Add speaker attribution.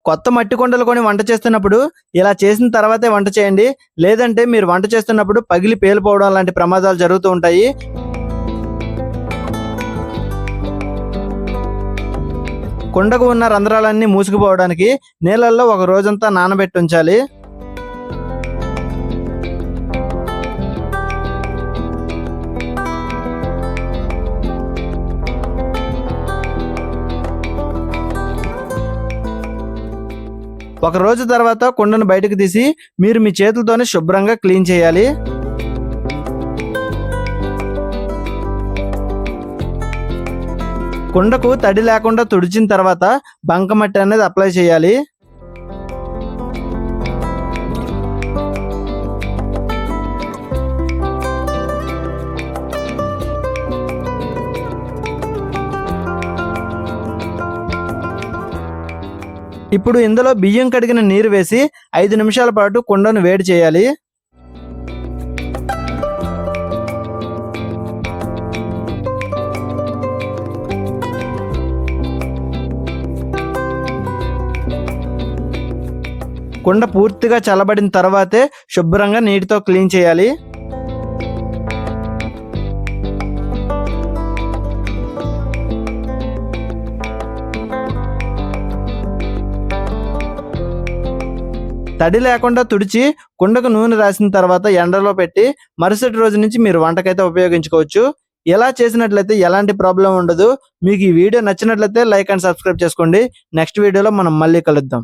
Speaker 1: కొత్త మట్టి కుండలు కొని వంట చేస్తున్నప్పుడు ఇలా చేసిన తర్వాతే వంట చేయండి. లేదంటే మీరు వంట చేస్తున్నప్పుడు పగిలి పేలిపోవడం లాంటి ప్రమాదాలు జరుగుతూ ఉంటాయి. కుండకు ఉన్న రంధ్రాలన్నీ మూసుకుపోవడానికి నీళ్ళల్లో ఒక రోజంతా నానబెట్టి ఉంచాలి. ఒక రోజు తర్వాత కుండను బయటకు తీసి మీరు మీ చేతులతోనే శుభ్రంగా క్లీన్ చేయాలి. కుండకు తడి లేకుండా తుడిచిన తర్వాత బంకమట్టి అనేది అప్లై చేయాలి. ఇప్పుడు ఇందులో బియ్యం కడిగిన నీరు వేసి 5 నిమిషాల పాటు కుండను వేడి చేయాలి. కుండ పూర్తిగా చల్లబడిన తర్వాతే శుభ్రంగా నీటితో క్లీన్ చేయాలి. తడి లేకుండా తుడిచి కుండకు నూనె రాసిన తర్వాత ఎండలో పెట్టి మరుసటి రోజు నుంచి మీరు వంటకైతే ఉపయోగించుకోవచ్చు. ఇలా చేసినట్లయితే ఎలాంటి ప్రాబ్లం ఉండదు. మీకు ఈ వీడియో నచ్చినట్లయితే లైక్ అండ్ సబ్స్క్రైబ్ చేసుకోండి. నెక్స్ట్ వీడియోలో మనం మళ్ళీ కలుద్దాం.